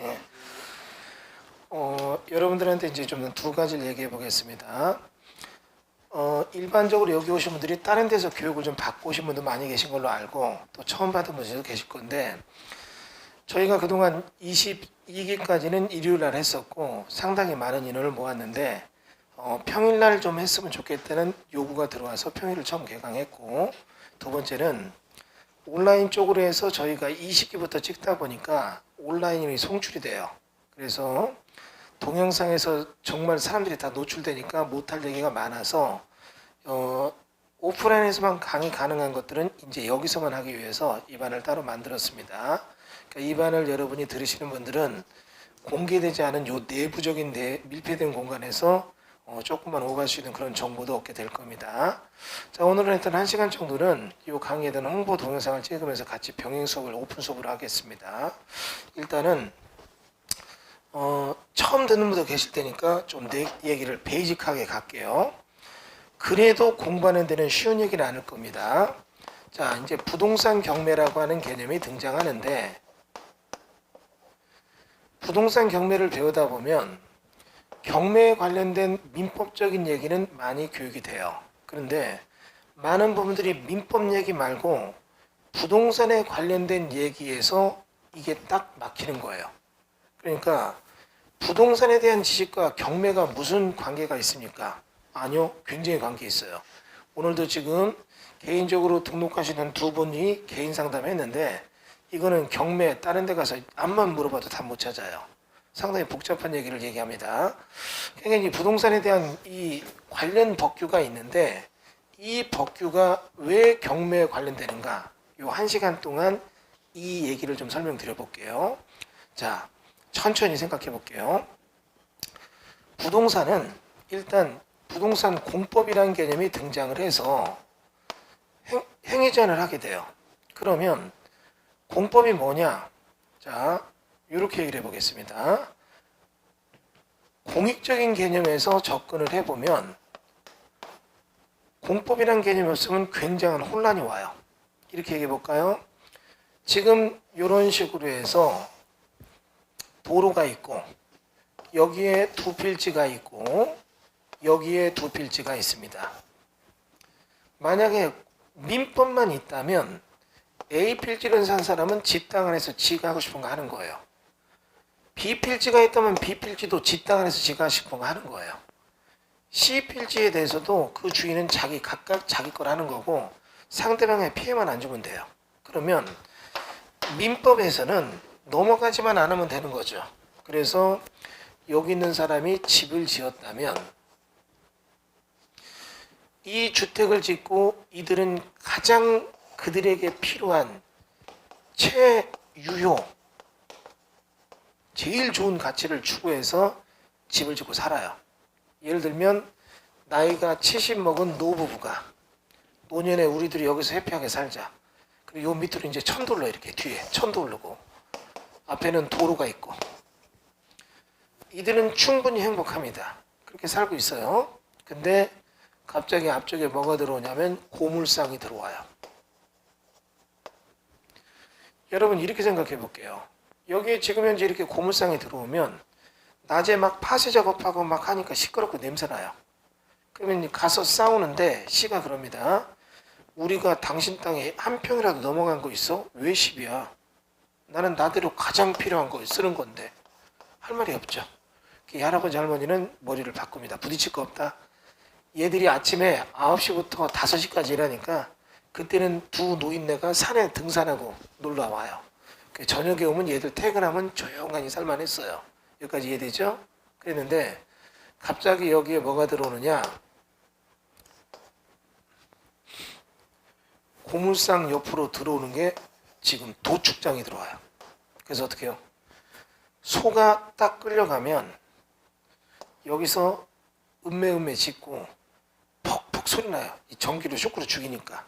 예. 여러분들한테 이제 좀 두 가지를 얘기해 보겠습니다. 일반적으로 여기 오신 분들이 다른 데서 교육을 좀 받고 오신 분도 많이 계신 걸로 알고 또 처음 받은 분들도 계실 건데, 저희가 그동안 22기까지는 일요일날 했었고 상당히 많은 인원을 모았는데 평일날 좀 했으면 좋겠다는 요구가 들어와서 평일을 처음 개강했고, 두 번째는 온라인 쪽으로 해서 저희가 20기부터 찍다 보니까 온라인이 송출이 돼요. 그래서 동영상에서 정말 사람들이 다 노출되니까 못할 얘기가 많아서 오프라인에서만 강의 가능한 것들은 이제 여기서만 하기 위해서 이반을 따로 만들었습니다. 그러니까 이반을 여러분이 들으시는 분들은 공개되지 않은 요 내부적인 밀폐된 공간에서 조금만 오갈 수 있는 그런 정보도 얻게 될 겁니다. 자, 오늘은 일단 1시간 정도는 이 강의에 대한 홍보 동영상을 찍으면서 같이 병행 수업을 오픈 수업으로 하겠습니다. 일단은 처음 듣는 분도 계실 테니까 좀 내 얘기를 베이직하게 갈게요. 그래도 공부하는 데는 쉬운 얘기는 아닐 겁니다. 자, 이제 부동산 경매라고 하는 개념이 등장하는데, 부동산 경매를 배우다 보면 경매에 관련된 민법적인 얘기는 많이 교육이 돼요. 그런데 많은 부분들이 민법 얘기 말고 부동산에 관련된 얘기에서 이게 딱 막히는 거예요. 그러니까 부동산에 대한 지식과 경매가 무슨 관계가 있습니까? 아니요, 굉장히 관계 있어요. 오늘도 지금 개인적으로 등록하시는 두 분이 개인 상담했는데, 이거는 경매 다른 데 가서 암만 물어봐도 다 못 찾아요. 상당히 복잡한 얘기를 얘기합니다. 그러니까 이 부동산에 대한 이 관련 법규가 있는데, 이 법규가 왜 경매에 관련되는가? 요 1시간 동안 이 얘기를 좀 설명드려 볼게요. 자, 천천히 생각해 볼게요. 부동산은 일단 부동산 공법이라는 개념이 등장을 해서 행위제한을 하게 돼요. 그러면 공법이 뭐냐? 자, 이렇게 얘기를 해보겠습니다. 공익적인 개념에서 접근을 해보면 공법이라는 개념이 없으면 굉장한 혼란이 와요. 이렇게 얘기해 볼까요? 지금 이런 식으로 해서 도로가 있고, 여기에 두 필지가 있고, 여기에 두 필지가 있습니다. 만약에 민법만 있다면 A 필지를 산 사람은 집 땅 안에서 지가 하고 싶은 거 하는 거예요. B 필지가 있다면 B 필지도 집 땅 안에서 지가 하고 싶은 거 하는 거예요. C 필지에 대해서도 그 주인은 각각 자기 걸 하는 거고, 상대방의 피해만 안 주면 돼요. 그러면 민법에서는 넘어가지만 않으면 되는 거죠. 그래서 여기 있는 사람이 집을 지었다면 이 주택을 짓고 이들은 가장 그들에게 필요한 최유효, 제일 좋은 가치를 추구해서 집을 짓고 살아요. 예를 들면 나이가 70 먹은 노부부가 노년에 우리들이 여기서 해피하게 살자. 그리고 요 밑으로 이제 천돌로 이렇게 뒤에 천돌르고 앞에는 도로가 있고, 이들은 충분히 행복합니다. 그렇게 살고 있어요. 근데 갑자기 앞쪽에 뭐가 들어오냐면 고물상이 들어와요. 여러분 이렇게 생각해 볼게요. 여기에 지금 현재 이렇게 고물상이 들어오면 낮에 막 파쇄 작업하고 막 하니까 시끄럽고 냄새나요. 그러면 가서 싸우는데 C가 그럽니다. 우리가 당신 땅에 한 평이라도 넘어간 거 있어? 왜 10이야? 나는 나대로 가장 필요한 거 쓰는 건데. 할 말이 없죠. 이 할아버지 할머니는 머리를 바꿉니다. 부딪힐 거 없다. 얘들이 아침에 9시부터 5시까지 일하니까 그때는 두 노인네가 산에 등산하고 놀러 와요. 저녁에 오면 얘들 퇴근하면 조용하니 살만했어요. 여기까지 이해되죠? 그랬는데 갑자기 여기에 뭐가 들어오느냐? 고물상 옆으로 들어오는 게 지금 도축장이 들어와요. 그래서 어떻게 해요? 소가 딱 끌려가면 여기서 음메 짖고 퍽퍽 소리 나요. 이 전기로 쇼크로 죽이니까.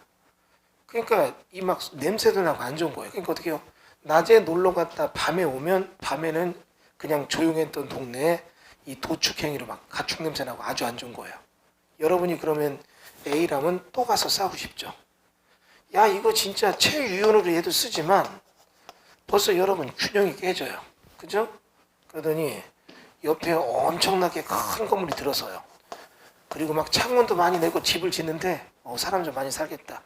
그러니까 이 막 냄새도 나고 안 좋은 거예요. 그러니까 어떻게 해요? 낮에 놀러 갔다 밤에 오면 밤에는 그냥 조용했던 동네에 이 도축행위로 막 가축 냄새 나고 아주 안 좋은 거예요. 여러분이 그러면 A라면 또 가서 싸우고 싶죠. 야, 이거 진짜 최유연으로 얘도 쓰지만 벌써 여러분 균형이 깨져요. 그죠? 그러더니 옆에 엄청나게 큰 건물이 들어서요. 그리고 막 창문도 많이 내고 집을 짓는데 사람 좀 많이 살겠다.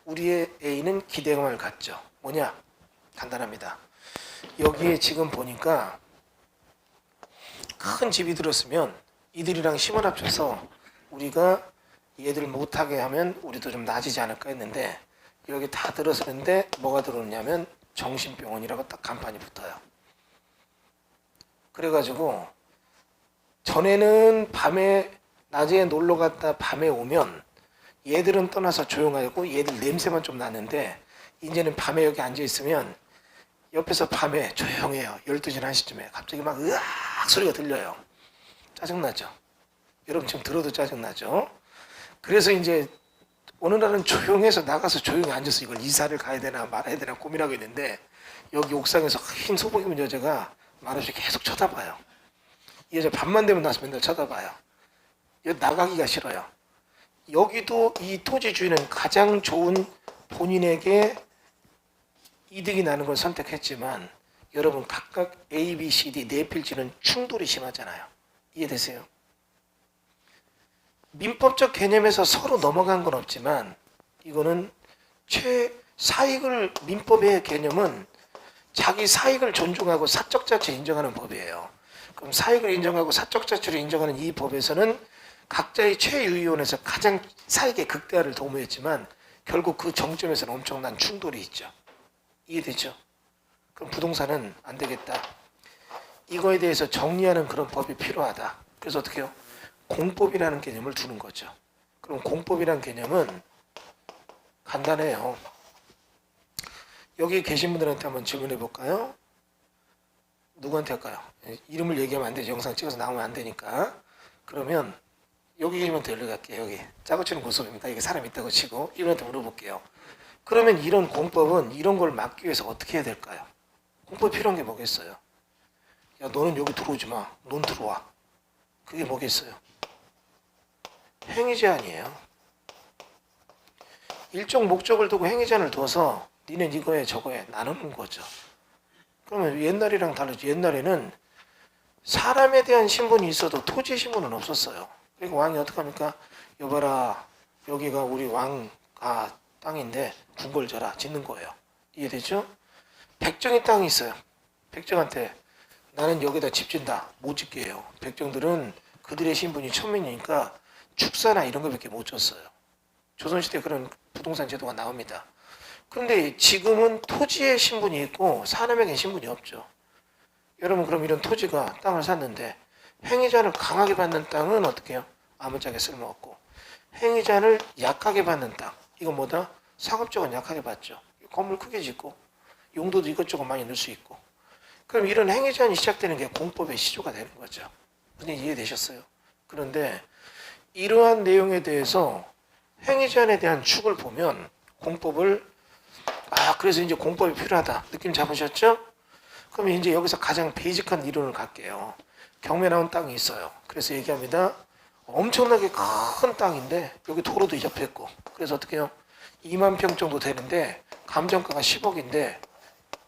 우리의 A는 기대감을 갖죠. 뭐냐? 간단합니다. 여기에 지금 보니까 큰 집이 들었으면 이들이랑 힘을 합쳐서 우리가 얘들 못하게 하면 우리도 좀 나아지지 않을까 했는데 여기 다 들어서는데 뭐가 들어오냐면 정신병원이라고 딱 간판이 붙어요. 그래가지고 전에는 밤에 낮에 놀러 갔다 밤에 오면 얘들은 떠나서 조용하고 얘들 냄새만 좀 나는데 이제는 밤에 여기 앉아 있으면 옆에서 밤에 조용해요. 12시 1시쯤에 갑자기 막 으악 소리가 들려요. 짜증나죠? 여러분 지금 들어도 짜증나죠? 그래서 이제 어느 날은 조용해서 나가서 조용히 앉아서 이걸 이사를 가야 되나 말아야 되나 고민하고 있는데 여기 옥상에서 흰 소복 입은 여자가 말없이 계속 쳐다봐요. 이 여자 밤만 되면 나서 맨날 쳐다봐요. 여기 나가기가 싫어요. 여기도 이 토지 주인은 가장 좋은 본인에게 이득이 나는 걸 선택했지만 여러분 각각 A, B, C, D 네 필지는 충돌이 심하잖아요. 이해되세요? 민법적 개념에서 서로 넘어간 건 없지만 이거는 사익을 민법의 개념은 자기 사익을 존중하고 사적 자체 인정하는 법이에요. 그럼 사익을 인정하고 사적 자체를 인정하는 이 법에서는 각자의 최유의원에서 가장 사익의 극대화를 도모했지만 결국 그 정점에서는 엄청난 충돌이 있죠. 이해되죠? 그럼 부동산은 안 되겠다. 이거에 대해서 정리하는 그런 법이 필요하다. 그래서 어떻게 해요? 공법이라는 개념을 두는 거죠. 그럼 공법이라는 개념은 간단해요. 여기 계신 분들한테 한번 질문해 볼까요? 누구한테 할까요? 이름을 얘기하면 안 되죠. 영상 찍어서 나오면 안 되니까. 그러면 여기 계시면 데려갈게요. 여기 짜고 치는 고소입니다. 여기 사람 있다고 치고 이분한테 물어볼게요. 그러면 이런 공법은 이런 걸 막기 위해서 어떻게 해야 될까요? 공법이 필요한 게 뭐겠어요? 야 너는 여기 들어오지 마. 넌 들어와. 그게 뭐겠어요? 행위 제한이에요. 일정 목적을 두고 행위 제한을 둬서 니는 이거에 저거에 나누는 거죠. 그러면 옛날이랑 다르죠. 옛날에는 사람에 대한 신분이 있어도 토지 신분은 없었어요. 그리고 왕이 어떡합니까? 여봐라 여기가 우리 왕가 땅인데 궁궐 져라 짓는 거예요. 이해되죠? 백정의 땅이 있어요. 백정한테 나는 여기다 집 짓는다. 못 짓게 해요. 백정들은 그들의 신분이 천민이니까 축사나 이런 거밖에 못 줬어요. 조선시대 그런 부동산 제도가 나옵니다. 그런데 지금은 토지의 신분이 있고 사람에게 신분이 없죠. 여러분 그럼 이런 토지가 땅을 샀는데 행위자를 강하게 받는 땅은 어떻게 해요? 아무짝에 쓸모없고 행위자를 약하게 받는 땅 이건 뭐다? 상업적은 약하게 받죠. 건물 크게 짓고 용도도 이것저것 많이 넣을 수 있고 그럼 이런 행위 제한이 시작되는 게 공법의 시조가 되는 거죠. 무슨 이해되셨어요? 그런데 이러한 내용에 대해서 행위 제한에 대한 축을 보면 공법을 그래서 이제 공법이 필요하다. 느낌 잡으셨죠? 그럼 이제 여기서 가장 베이직한 이론을 갈게요. 경매 나온 땅이 있어요. 그래서 얘기합니다. 엄청나게 큰 땅인데 여기 도로도 옆에 있고 그래서 어떻게 해요? 2만 평 정도 되는데 감정가가 10억인데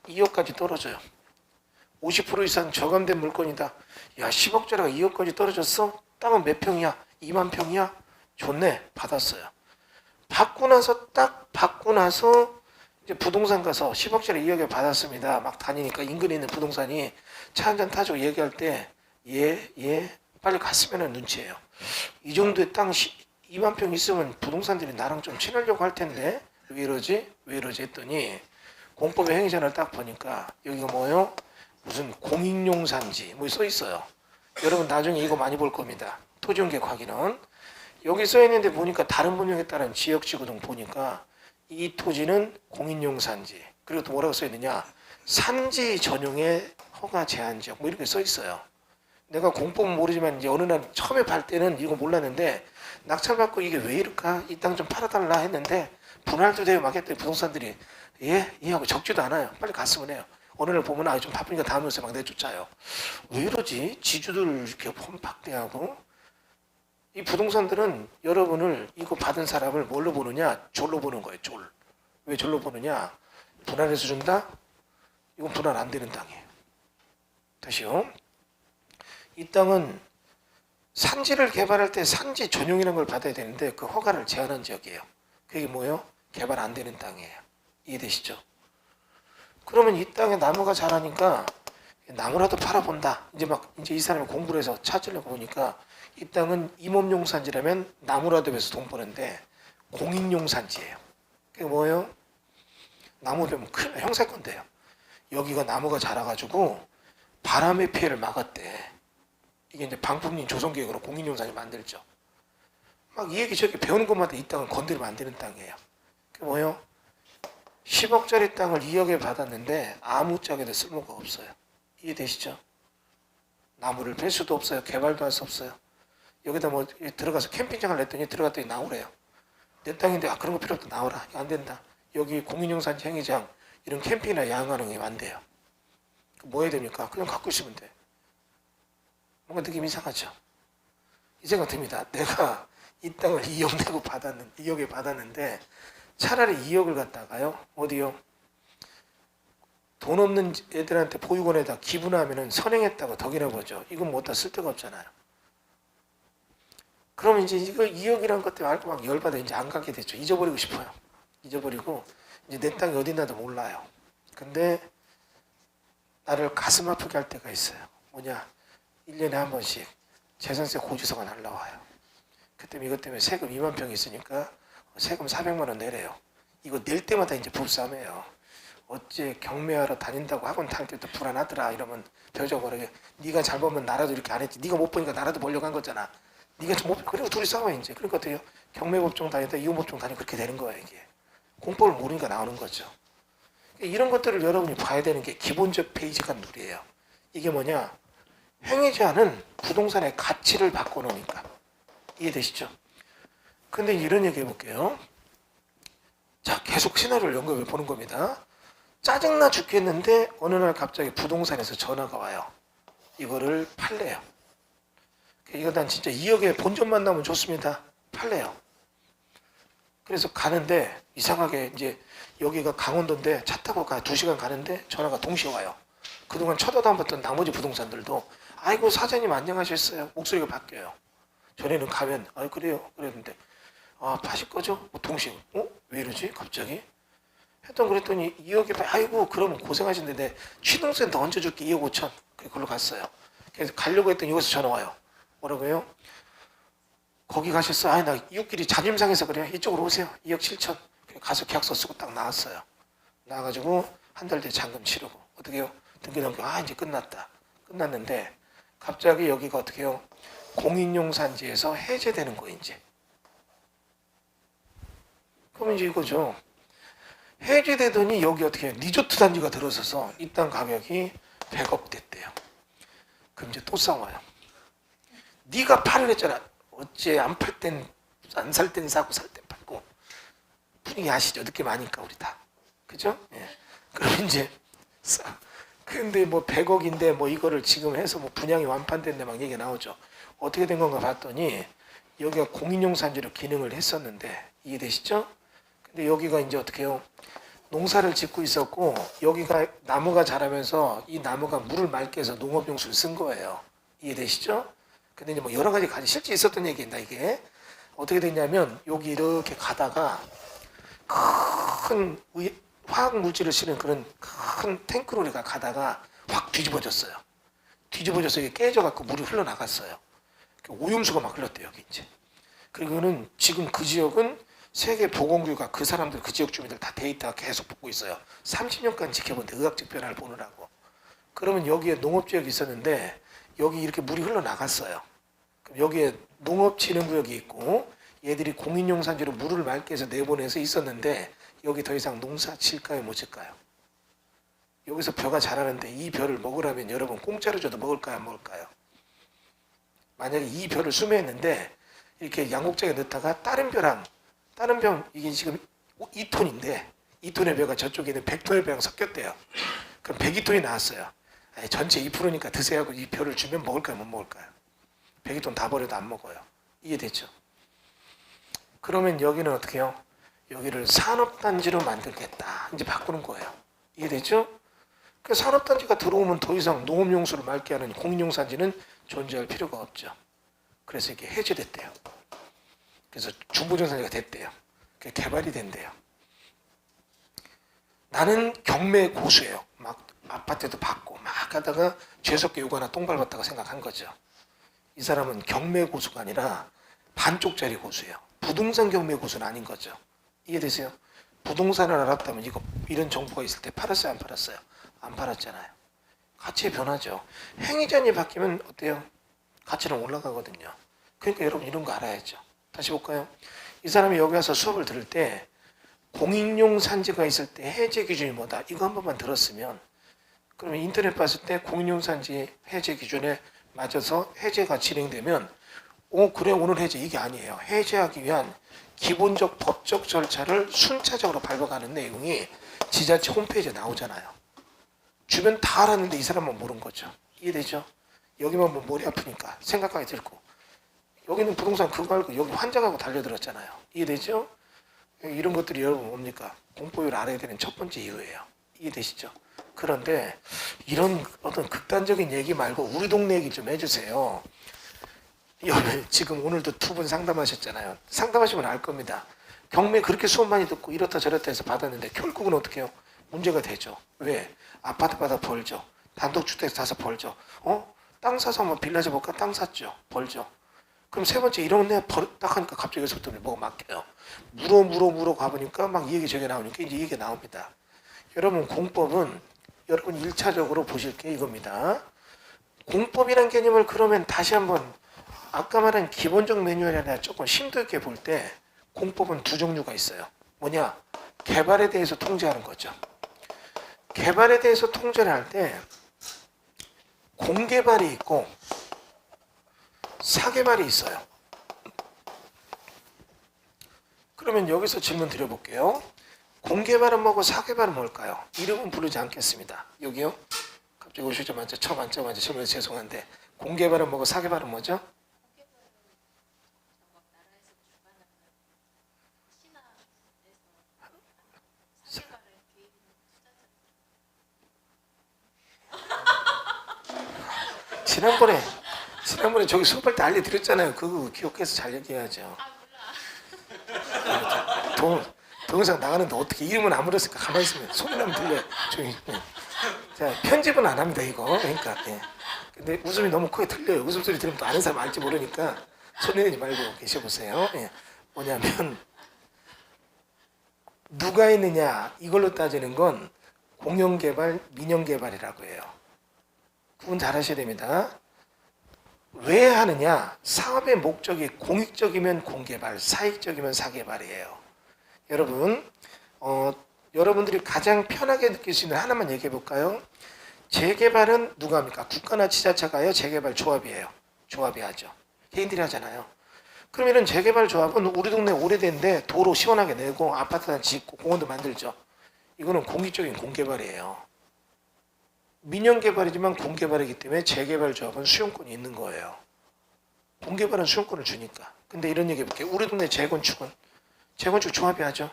2억까지 떨어져요. 50% 이상 저감된 물건이다. 야 10억짜리가 2억까지 떨어졌어? 땅은 몇 평이야? 2만 평이야? 좋네. 받았어요. 받고 나서 이제 부동산 가서 10억짜리 2억에 받았습니다. 막 다니니까 인근에 있는 부동산이 차 한잔 타주고 얘기할 때 빨리 갔으면 눈치예요. 이 정도의 땅 2만 평 있으면 부동산들이 나랑 좀 친하려고 할 텐데 왜 이러지? 했더니 공법의 행위자를 딱 보니까 여기가 뭐예요? 무슨 공익용 산지 뭐 써 있어요. 여러분 나중에 이거 많이 볼 겁니다. 토지용계 확인은 여기 써 있는데 보니까 다른 법령에 따른 지역지구 등 보니까 이 토지는 공익용 산지 그리고 또 뭐라고 써 있느냐 산지 전용의 허가 제한 지역 뭐 이렇게 써 있어요. 내가 공법은 모르지만 이제 어느 날 처음에 발 때는 이거 몰랐는데 낙찰받고 이게 왜 이럴까 이 땅 좀 팔아달라 했는데 분할도 되고 막 했더니 부동산들이 하고 적지도 않아요. 빨리 갔으면 해요. 어느 날 보면 좀 바쁘니까 다음 요새 막 내쫓아요. 왜 이러지? 지주들 이렇게 폼박대하고 이 부동산들은 여러분을 이거 받은 사람을 뭘로 보느냐? 졸로 보는 거예요. 졸. 왜 졸로 보느냐? 분할해서 준다? 이건 분할 안 되는 땅이에요. 다시요. 이 땅은 산지를 개발할 때 산지 전용이라는 걸 받아야 되는데 그 허가를 제한한 지역이에요. 그게 뭐예요? 개발 안 되는 땅이에요. 이해되시죠? 그러면 이 땅에 나무가 자라니까 나무라도 팔아본다. 이제 이 사람이 공부를 해서 찾으려고 보니까 이 땅은 임업용 산지라면 나무라도 해서 돈 버는데 공인용 산지예요. 그게 뭐예요? 나무 배면 큰 형사건 돼요. 여기가 나무가 자라가지고 바람의 피해를 막았대. 이게 이제 방풍림 조성계획으로 공인용 산지 만들죠. 막 이 얘기 저기 배우는 것마다 이 땅은 건드리면 안 되는 땅이에요. 그게 뭐예요? 10억짜리 땅을 2억에 받았는데 아무 짝에도 쓸모가 없어요. 이해되시죠? 나무를 뺄 수도 없어요. 개발도 할 수 없어요. 여기다 뭐 들어가서 캠핑장을 냈더니 들어갔더니 나오래요. 내 땅인데 그런 거 필요 없다. 나오라. 안 된다. 여기 공인용 산지 행위장 이런 캠핑이나 야영하는 게 안 돼요. 뭐 해야 됩니까? 그냥 갖고 있으면 돼. 뭔가 느낌 이상하죠? 이 생각 듭니다. 내가 이 땅을 2억에 받았는데 차라리 2억을 갖다가요. 어디요? 돈 없는 애들한테 보육원에다 기부하면은 선행했다고 덕이나 보죠. 이건 뭐 어디다 쓸 데가 없잖아요. 그러면 이제 이거 2억이라는 것 때문에 알고 막 열받아 이제 안 가게 됐죠. 잊어버리고 싶어요. 잊어버리고 이제 내 땅이 어딨나도 몰라요. 근데 나를 가슴 아프게 할 때가 있어요. 뭐냐? 1년에 한 번씩 재산세 고지서가 날라와요. 그때 이것 때문에 세금 2만 평이 있으니까 세금 400만 원 내래요. 이거 낼 때마다 이제 부부싸움이에요. 어째 경매하러 다닌다고 학원 다닐 때도 불안하더라 이러면 벼져버리게 네가 잘 보면 나라도 이렇게 안 했지. 네가 못 보니까 나라도 보려고 한 거잖아. 네가 좀 못 그리고 둘이 싸워 이제. 그러니까 어때요? 경매법정 다니다 이혼법정 다니고 그렇게 되는 거예요 이게. 공법을 모르니까 나오는 거죠. 이런 것들을 여러분이 봐야 되는 게 기본적 베이직한 룰이에요. 이게 뭐냐? 행위자는 부동산의 가치를 바꿔놓으니까. 이해되시죠? 근데 이런 얘기 해볼게요. 자, 계속 시나리오를 연결해 보는 겁니다. 짜증나 죽겠는데 어느 날 갑자기 부동산에서 전화가 와요. 이거를 팔래요. 이거 난 진짜 2억에 본전만 나오면 좋습니다. 팔래요. 그래서 가는데 이상하게 이제 여기가 강원도인데 차 타고 2시간 가는데 전화가 동시에 와요. 그동안 쳐다도 안 봤던 나머지 부동산들도 아이고 사장님 안녕하셨어요. 목소리가 바뀌어요. 전에는 가면 그래요 그랬는데 파실 거죠? 동시에 왜 이러지 갑자기? 그랬더니 2억에 아이고 그러면 고생하신데 내 취등세도 얹어줄게 2억 5천. 그걸로 갔어요. 그래서 가려고 했더니 여기서 전화 와요. 뭐라고요? 거기 가셨어? 나 이웃끼리 자존심상해서 그래요. 이쪽으로 오세요. 2억 7천. 가서 계약서 쓰고 딱 나왔어요. 나와가지고 한 달 뒤에 잔금 치르고 어떻게 해요? 등기 넘겨 이제 끝났다. 끝났는데 갑자기 여기가 어떻게 해요? 공인용 산지에서 해제되는 거예요 이제. 그럼 이제 이거죠. 해제되더니 여기 어떻게 해요? 리조트 단지가 들어서서 이 땅 가격이 100억 됐대요. 그럼 이제 또 싸워요. 네가 팔을 했잖아. 어째 안 팔 땐 안 살 땐 사고 살 땐 팔고. 분위기 아시죠? 느낌 아니까 우리 다. 그죠? 예. 그럼 이제 근데 뭐 100억인데 뭐 이거를 지금 해서 뭐 분양이 완판됐네 막 얘기가 나오죠. 어떻게 된 건가 봤더니 여기가 공인용 산지로 기능을 했었는데 이해되시죠? 근데 여기가 이제 어떻게 해요? 농사를 짓고 있었고 여기가 나무가 자라면서 이 나무가 물을 맑게 해서 농업용수를 쓴 거예요. 이해되시죠? 근데 이제 뭐 여러 가지 실제 있었던 얘기입니다. 이게 어떻게 됐냐면 여기 이렇게 가다가 큰 화학 물질을 실은 그런 큰 탱크로리가 가다가 확 뒤집어졌어요. 뒤집어져서 이게 깨져갖고 물이 흘러나갔어요. 오염수가 막 흘렀대요 여기 이제. 그리고는 지금 그 지역은 세계 보건교가 그 사람들 그 지역 주민들 다 데이터가 계속 보고 있어요. 30년간 지켜본데 의학적 변화를 보느라고. 그러면 여기에 농업지역이 있었는데 여기 이렇게 물이 흘러나갔어요. 그럼 여기에 농업진흥구역이 있고 얘들이 공인용 산지로 물을 맑게 해서 내보내서 있었는데 여기 더 이상 농사 칠까요 못 칠까요? 여기서 벼가 자라는데 이 벼를 먹으라면 여러분 공짜로 줘도 먹을까요 안 먹을까요? 만약에 이 벼를 수매했는데 이렇게 양곡장에 넣다가 다른 벼랑 이게 지금 2톤인데 2톤의 벼가 저쪽에 있는 100톤의 벼랑 섞였대요. 그럼 102톤이 나왔어요. 전체 2%니까 드세요 하고 이 벼를 주면 먹을까요 못 먹을까요? 102톤 다 버려도 안 먹어요. 이해됐죠? 그러면 여기는 어떻게 해요? 여기를 산업단지로 만들겠다. 이제 바꾸는 거예요. 이해됐죠? 그 산업단지가 들어오면 더 이상 농업용수를 맑게 하는 공인용 산지는 존재할 필요가 없죠. 그래서 이게 해제됐대요. 그래서 중부정상제가 됐대요. 그게 개발이 된대요. 나는 경매 고수예요. 막 아파트도 받고 막 하다가 죄송하게 요거 똥 밟았다가 생각한 거죠. 이 사람은 경매 고수가 아니라 반쪽짜리 고수예요. 부동산 경매 고수는 아닌 거죠. 이해되세요? 부동산을 알았다면 이런 정보가 있을 때 팔았어요, 안 팔았어요? 안 팔았잖아요. 가치의 변화죠. 행위전이 바뀌면 어때요? 가치는 올라가거든요. 그러니까 여러분 이런 거 알아야죠. 다시 볼까요? 이 사람이 여기 와서 수업을 들을 때 공인용 산지가 있을 때 해제 기준이 뭐다? 이거 한 번만 들었으면 그러면 인터넷 봤을 때 공인용 산지 해제 기준에 맞아서 해제가 진행되면 그래 오늘 해제 이게 아니에요. 해제하기 위한 기본적 법적 절차를 순차적으로 밟아가는 내용이 지자체 홈페이지에 나오잖아요. 주변 다 알았는데 이 사람만 모르는 거죠. 이해되죠? 여기만 뭐 머리 아프니까 생각하기 들고 여기는 부동산 그거 알고 여기 환장하고 달려들었잖아요. 이해되죠? 이런 것들이 여러분 뭡니까? 공포율을 알아야 되는 첫 번째 이유예요. 이해되시죠? 그런데 이런 어떤 극단적인 얘기 말고 우리 동네 얘기 좀 해주세요. 지금 오늘도 2분 상담하셨잖아요. 상담하시면 알 겁니다. 경매 그렇게 수업 많이 듣고 이렇다 저렇다 해서 받았는데 결국은 어떻게 해요? 문제가 되죠. 왜? 아파트 받아 벌죠. 단독주택 사서 벌죠. 땅 사서 한번 빌라 줘볼까? 땅 샀죠. 벌죠. 그럼 세 번째 이런 내 딱 하니까 갑자기 여기서부터 뭐가 막혀요. 물어 가보니까 막 이 얘기 저게 나오니까 이제 이 얘기가 나옵니다. 여러분 공법은 여러분 1차적으로 보실 게 이겁니다. 공법이란 개념을 그러면 다시 한번 아까 말한 기본적 매뉴얼이 아니라 조금 심도 있게 볼 때 공법은 두 종류가 있어요. 뭐냐? 개발에 대해서 통제하는 거죠. 개발에 대해서 통제를 할 때 공개발이 있고 사개발이 있어요. 그러면 여기서 질문 드려볼게요. 공개발은 뭐고 사개발은 뭘까요? 이름은 부르지 않겠습니다. 여기요? 갑자기 오시자마자 처음 앉자마자 질문해서 죄송한데 공개발은 뭐고 사개발은 뭐죠? 지난번에 저기 수업할 때 알려드렸잖아요. 그거 기억해서 잘 얘기해야죠. 동영상 나가는데 어떻게 이름은 안 물었을까? 가만히 있으면 소리 나면 들려요. 조용히. 자, 편집은 안 합니다, 이거. 그러니까. 예. 근데 웃음이 너무 크게 들려요. 웃음소리 들으면 또 아는 사람 알지 모르니까 소리 내지 말고 계셔보세요. 예. 뭐냐면, 누가 있느냐, 이걸로 따지는 건 공영개발, 민영개발이라고 해요. 구분 잘 하셔야 됩니다. 왜 하느냐? 사업의 목적이 공익적이면 공개발, 사익적이면 사개발이에요. 여러분, 여러분들이 가장 편하게 느낄 수 있는 하나만 얘기해 볼까요? 재개발은 누가 합니까? 국가나 지자체가요? 재개발 조합이에요. 조합이 하죠. 개인들이 하잖아요. 그럼 이런 재개발 조합은 우리 동네 오래된데 도로 시원하게 내고 아파트 하나 짓고 공원도 만들죠. 이거는 공익적인 공개발이에요. 민영개발이지만 공개발이기 때문에 재개발 조합은 수용권이 있는 거예요. 공개발은 수용권을 주니까. 근데 이런 얘기 해볼게요. 우리 동네 재건축은 재건축 조합이 하죠.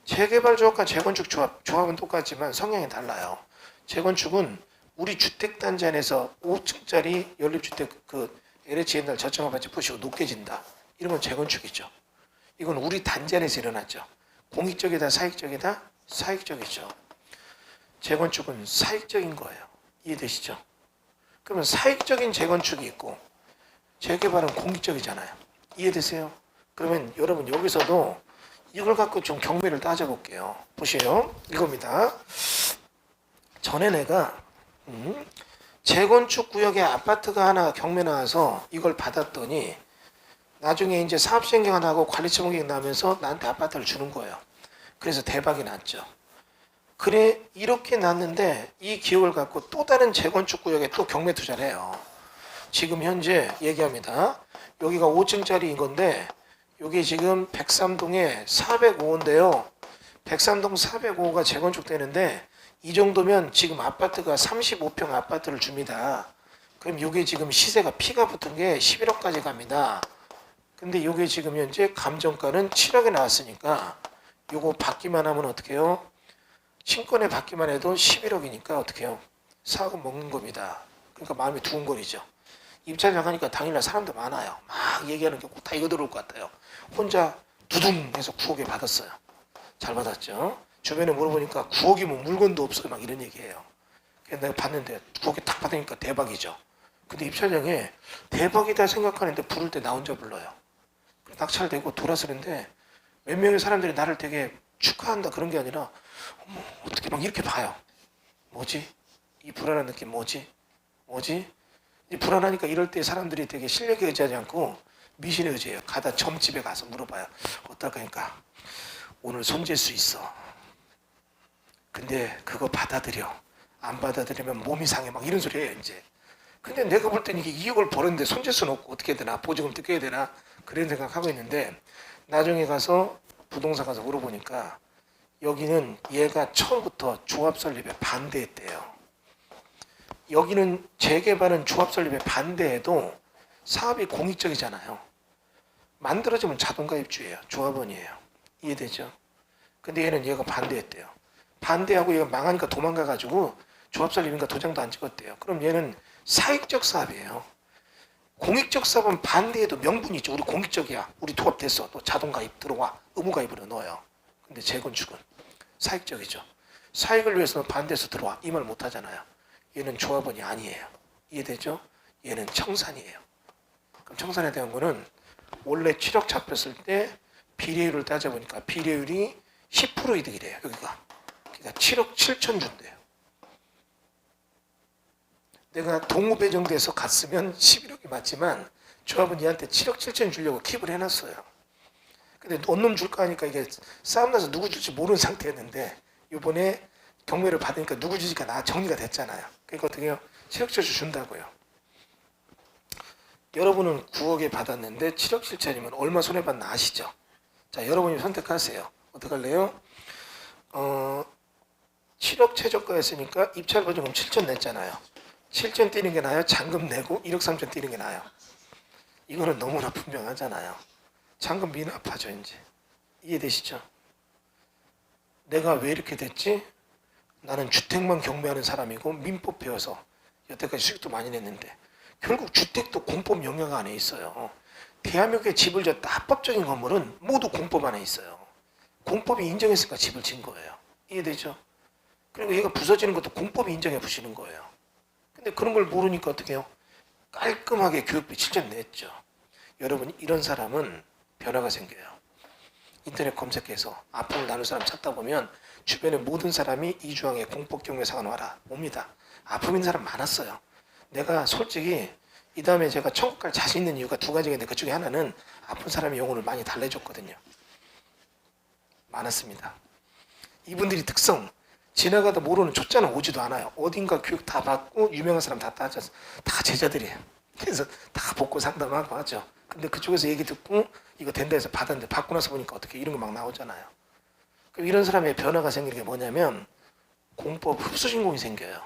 재개발 조합과 재건축 조합은 똑같지만 성향이 달라요. 재건축은 우리 주택단지 안에서 5층짜리 연립주택 LH 옛날 저층 아파트 부시고 높게 진다. 이런 건 재건축이죠. 이건 우리 단지 안에서 일어났죠. 공익적이다, 사익적이다? 사익적이죠. 재건축은 사익적인 거예요. 이해되시죠? 그러면 사익적인 재건축이 있고 재개발은 공익적이잖아요. 이해되세요? 그러면 여러분 여기서도 이걸 갖고 좀 경매를 따져볼게요. 보세요. 이겁니다. 전에 내가 재건축 구역에 아파트가 하나 경매 나와서 이걸 받았더니 나중에 이제 사업시행계가 나고 관리처분계가 나면서 나한테 아파트를 주는 거예요. 그래서 대박이 났죠. 그래 이렇게 났는데 이 기업을 갖고 또 다른 재건축 구역에 또 경매 투자를 해요. 지금 현재 얘기합니다. 여기가 5층짜리인 건데 여기 지금 백삼동에 405호인데요. 백삼동 405호가 재건축되는데 이 정도면 지금 아파트가 35평 아파트를 줍니다. 그럼 이게 지금 시세가 피가 붙은 게 11억까지 갑니다. 근데 이게 지금 현재 감정가는 7억에 나왔으니까 요거 받기만 하면 어떻게 해요? 친권에 받기만 해도 11억이니까 어떻게 해요? 4억은 먹는 겁니다. 그러니까 마음이 두근거리죠. 입찰 나가니까 당일날 사람도 많아요. 막 얘기하는 게 꼭 다 이거 들어올 것 같아요. 혼자 두둥 해서 9억에 받았어요. 잘 받았죠. 주변에 물어보니까 9억이면 물건도 없어요. 막 이런 얘기해요. 그래서 내가 봤는데 9억에 딱 받으니까 대박이죠. 근데 입찰장에 대박이다 생각하는데 부를 때 나 혼자 불러요. 낙찰되고 돌아서는데 몇 명의 사람들이 나를 되게 축하한다 그런 게 아니라 어머 어떻게 막 이렇게 봐요. 뭐지? 이 불안한 느낌 뭐지? 뭐지? 이 불안하니까 이럴 때 사람들이 되게 실력에 의지하지 않고 미신에 의지해요. 가다 점집에 가서 물어봐요. 어떨까니까 오늘 손질 수 있어. 근데 그거 받아들여. 안 받아들이면 몸이 상해 막 이런 소리 해요 이제. 근데 내가 볼 때는 이게 2억을 벌었는데 손질 수는 없고 어떻게 해야 되나 보증금 뜯겨야 되나 그런 생각하고 있는데 나중에 가서 부동산 가서 물어보니까 여기는 얘가 처음부터 조합 설립에 반대했대요. 여기는 재개발은 조합 설립에 반대해도 사업이 공익적이잖아요. 만들어지면 자동가입주예요. 조합원이에요. 이해되죠? 근데 얘가 반대했대요. 반대하고 얘가 망하니까 도망가가지고 조합 설립인가 도장도 안 찍었대요. 그럼 얘는 사익적 사업이에요. 공익적 사업은 반대해도 명분이 있죠. 우리 공익적이야. 우리 조합됐어. 또 자동가입 들어와. 의무가입으로 넣어요. 근데 재건축은 사익적이죠. 사익을 위해서는 반대해서 들어와. 이 말 못하잖아요. 얘는 조합원이 아니에요. 이해되죠? 얘는 청산이에요. 그럼 청산에 대한 거는 원래 7억 잡혔을 때 비례율을 따져보니까 비례율이 10% 이득이래요. 여기가. 그러니까 7억 7천 준대요. 내가 동호 배정돼서 갔으면 11억이 맞지만 조합은 얘한테 7억 7천 주려고 킵을 해놨어요. 근데 원룸 줄까 하니까 이게 싸움 나서 누구 줄지 모르는 상태였는데 이번에 경매를 받으니까 누구 주지가 나 정리가 됐잖아요. 그러니까 어떻게 해요? 7억 7천 주신다고요. 여러분은 9억에 받았는데 7억 7천이면 얼마 손해봤나 아시죠? 자, 여러분이 선택하세요. 어떡할래요? 7억 최저가였으니까 입찰 보증금 7천 냈잖아요. 7천 뛰는 게 나아요? 잔금 내고 1억 3천 뛰는 게 나아요? 이거는 너무나 분명하잖아요. 잔금 미납하죠 이제. 이해되시죠? 내가 왜 이렇게 됐지? 나는 주택만 경매하는 사람이고 민법 배워서 여태까지 수익도 많이 냈는데 결국 주택도 공법 영역 안에 있어요. 대한민국의 집을 졌다 합법적인 건물은 모두 공법 안에 있어요. 공법이 인정했으니까 집을 진 거예요. 이해되죠? 그리고 얘가 부서지는 것도 공법이 인정해 부시는 거예요. 근데 그런 걸 모르니까 어떻게 해요? 깔끔하게 교육비 7천 냈죠. 여러분 이런 사람은 변화가 생겨요. 인터넷 검색해서 아픔을 나눌 사람 찾다 보면 주변에 모든 사람이 이주항에 공법경매사관 와라 옵니다. 아픔 있는 사람 많았어요. 내가 솔직히 이 다음에 제가 천국 갈 자신 있는 이유가 두 가지가 있는데 그중에 하나는 아픈 사람의 영혼을 많이 달래줬거든요. 많았습니다. 이분들이 특성 지나가다 모르는 초짜는 오지도 않아요. 어딘가 교육 다 받고 유명한 사람 다 따져서 다 제자들이에요. 그래서 다 복고 상담하고 하죠. 근데 그쪽에서 얘기 듣고 이거 된다 해서 받았는데 받고 나서 보니까 어떻게 이런 거 막 나오잖아요. 그럼 이런 사람의 변화가 생기는 게 뭐냐면 공법 흡수신공이 생겨요.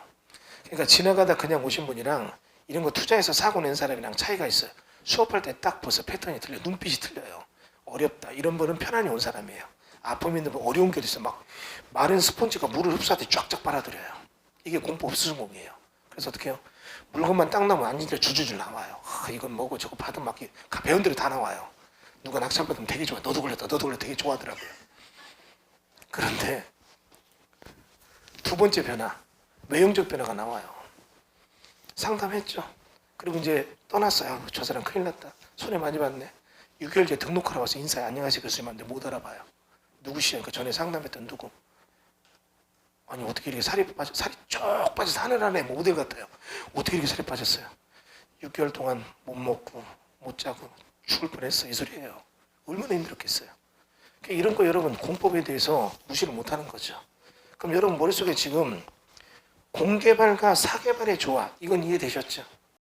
그러니까 지나가다 그냥 오신 분이랑 이런 거 투자해서 사고 낸 사람이랑 차이가 있어요. 수업할 때 딱 벌써 패턴이 틀려. 눈빛이 틀려요. 어렵다. 이런 분은 편안히 온 사람이에요. 아픔 있는 분 어려운 게 있어. 막 마른 스펀지가 물을 흡수하듯이 쫙쫙 빨아들여요. 이게 공법 흡수신공이에요. 그래서 어떻게 해요? 물건만 딱 나오면 앉으니까 줄줄줄 나와요. 이건 뭐고 저거 받으면 막 배운 대로 다 나와요. 누가 낙찰 받으면 되게 좋아. 너도 걸렸다. 너도 걸렸다. 되게 좋아하더라고요. 그런데 두 번째 변화. 외형적 변화가 나와요. 상담했죠. 그리고 이제 떠났어요. 저 사람 큰일 났다. 손해 많이 봤네. 6개월 뒤에 등록하러 와서 인사해. 안녕하세요 교수님한테 못 알아봐요. 누구시냐니까 전에 상담했던 누구. 아니 어떻게 이렇게 살이 쭉 빠져서 하늘 안에 모델 같아요. 어떻게 이렇게 살이 빠졌어요? 6개월 동안 못 먹고 못 자고 죽을 뻔했어. 이 소리예요. 얼마나 힘들었겠어요. 그러니까 이런 거 여러분 공법에 대해서 무시를 못하는 거죠. 그럼 여러분 머릿속에 지금 공개발과 사개발의 조화 이건 이해되셨죠?